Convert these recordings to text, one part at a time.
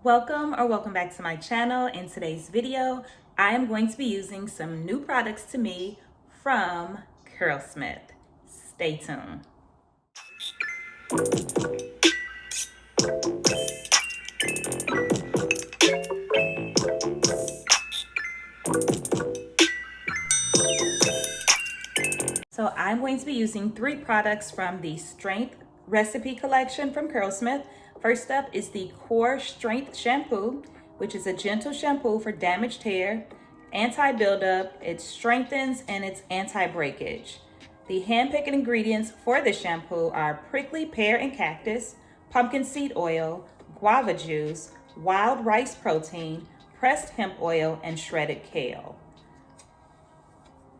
Welcome back to my channel. In today's video, I am going to be using some new products to me from CurlSmith. Stay tuned. So I'm going to be using 3 products from the Strength Recipe Collection from CurlSmith. First up is the Core Strength Shampoo, which is a gentle shampoo for damaged hair, anti-buildup, it strengthens, and it's anti-breakage. The hand-picked ingredients for the shampoo are prickly pear and cactus, pumpkin seed oil, guava juice, wild rice protein, pressed hemp oil, and shredded kale.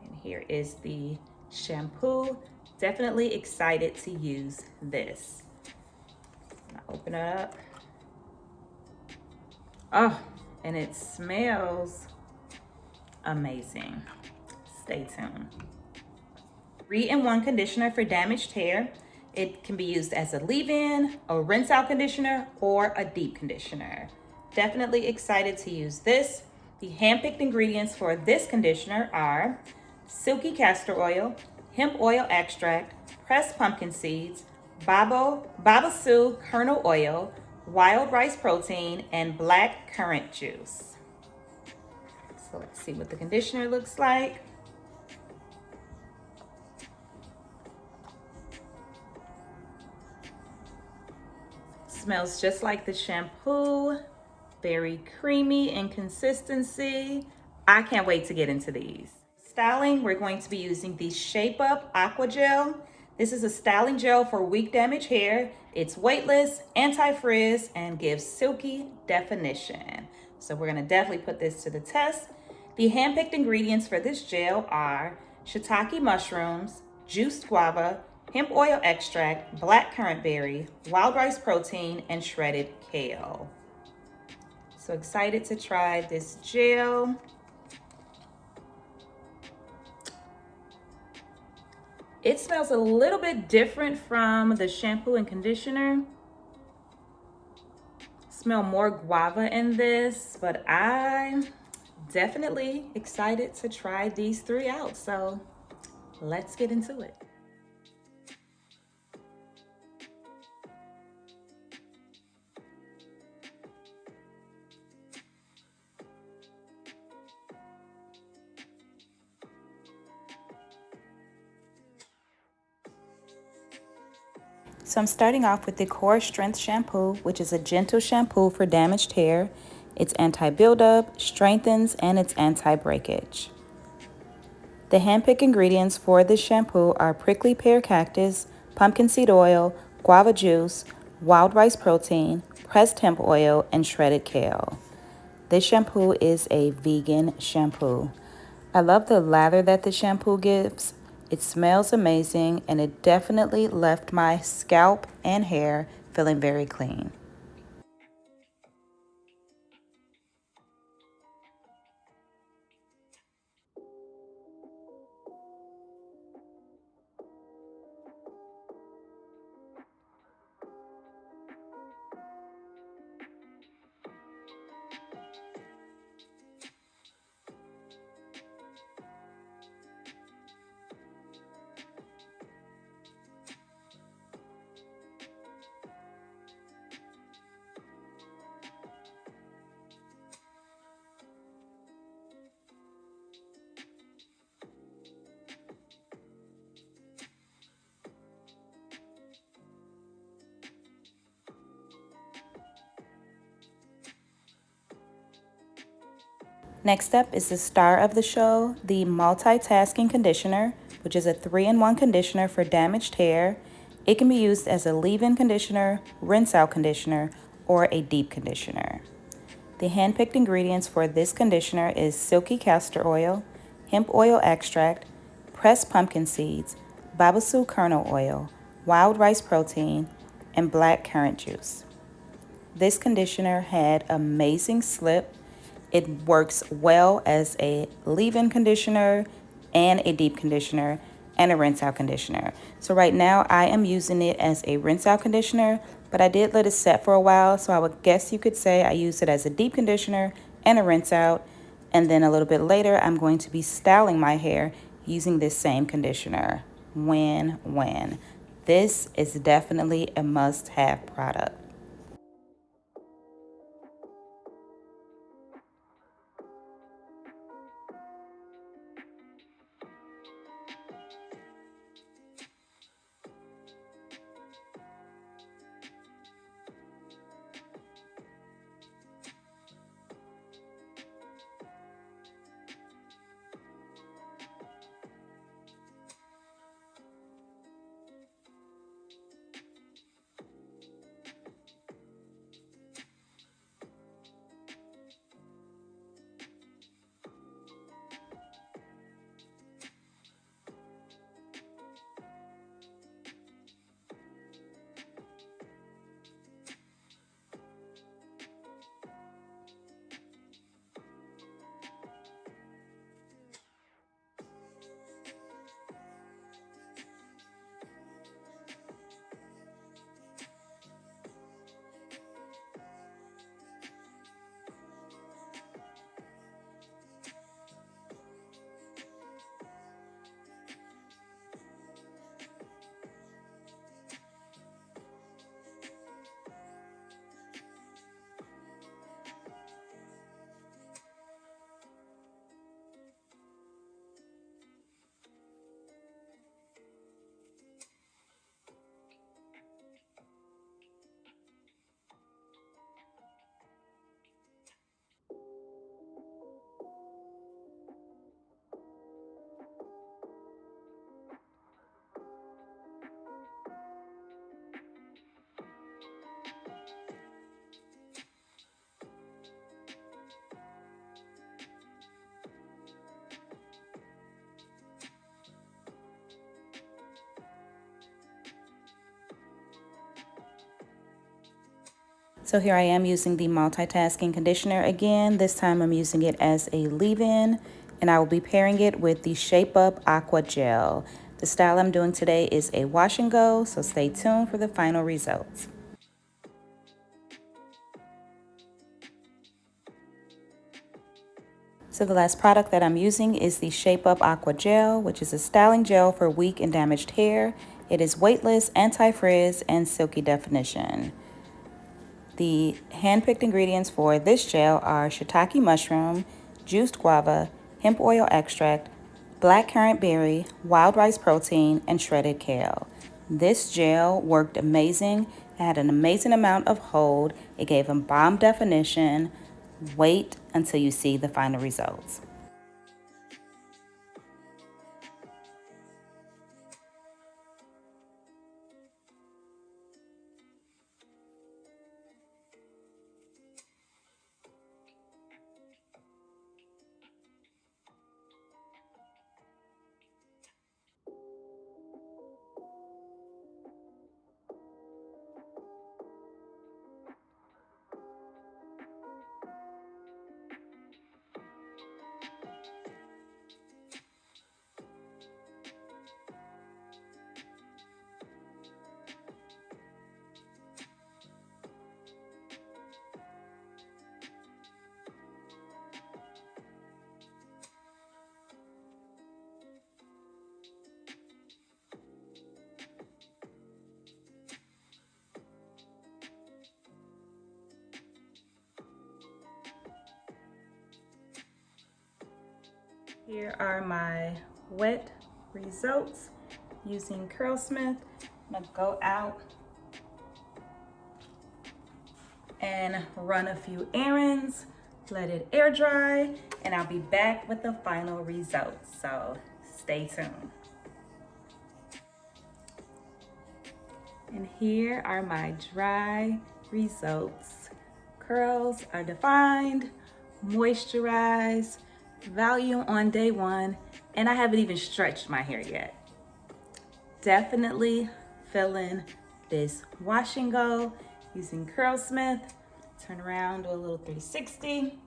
And here is the shampoo. Definitely excited to use this. I'll open it up. Oh, and it smells amazing. Stay tuned. 3-in-1 conditioner for damaged hair. It can be used as a leave-in, a rinse-out conditioner, or a deep conditioner. Definitely excited to use this. The hand-picked ingredients for this conditioner are silky castor oil, hemp oil extract, pressed pumpkin seeds, babassu kernel oil, wild rice protein, and black currant juice. So let's see what the conditioner looks like. Smells just like the shampoo, very creamy in consistency. I can't wait to get into these. Styling, we're going to be using the Shape Up Aqua Gel. This is a styling gel for weak damaged hair. It's weightless, anti-frizz, and gives silky definition. So we're gonna definitely put this to the test. The hand-picked ingredients for this gel are shiitake mushrooms, juiced guava, hemp oil extract, black currant berry, wild rice protein, and shredded kale. So excited to try this gel. It smells a little bit different from the shampoo and conditioner. Smell more guava in this, but I'm definitely excited to try these 3 out. So let's get into it. So I'm starting off with the Core Strength Shampoo, which is a gentle shampoo for damaged hair. It's anti-buildup, strengthens, and it's anti-breakage. The hand-picked ingredients for this shampoo are prickly pear cactus, pumpkin seed oil, guava juice, wild rice protein, pressed hemp oil, and shredded kale. This shampoo is a vegan shampoo. I love the lather that the shampoo gives. It smells amazing, and it definitely left my scalp and hair feeling very clean. Next up is the star of the show, the Multitasking Conditioner, which is a 3-in-1 conditioner for damaged hair. It can be used as a leave-in conditioner, rinse-out conditioner, or a deep conditioner. The hand-picked ingredients for this conditioner is silky castor oil, hemp oil extract, pressed pumpkin seeds, babassu kernel oil, wild rice protein, and black currant juice. This conditioner had amazing slip. It works well as a leave-in conditioner and a deep conditioner and a rinse-out conditioner. So right now I am using it as a rinse-out conditioner, but I did let it set for a while, so I would guess you could say I used it as a deep conditioner and a rinse out. And then a little bit later, I'm going to be styling my hair using this same conditioner. Win-win. This is definitely a must-have product. So here I am using the Multitasking Conditioner again. This time I'm using it as a leave-in, and I will be pairing it with the Shape Up Aqua Gel. The style I'm doing today is a wash and go, so stay tuned for the final results. So the last product that I'm using is the Shape Up Aqua Gel, which is a styling gel for weak and damaged hair. It is weightless, anti-frizz, and silky definition. The hand-picked ingredients for this gel are shiitake mushroom, juiced guava, hemp oil extract, blackcurrant berry, wild rice protein, and shredded kale. This gel worked amazing. It had an amazing amount of hold. It gave a bomb definition. Wait until you see the final results. Here are my wet results using CurlSmith. I'm gonna go out and run a few errands, let it air dry, and I'll be back with the final results. So stay tuned. And here are my dry results. Curls are defined, moisturized, volume on day one, and I haven't even stretched my hair yet. Definitely feeling this wash and go using CurlSmith. Turn around, do a little 360.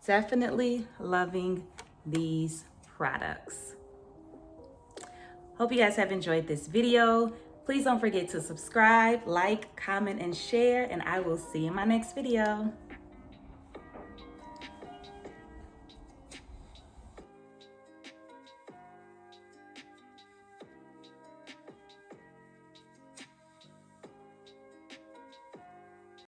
Definitely loving these products. Hope you guys have enjoyed this video. Please don't forget to subscribe, like, comment, and share, and I will see you in my next video.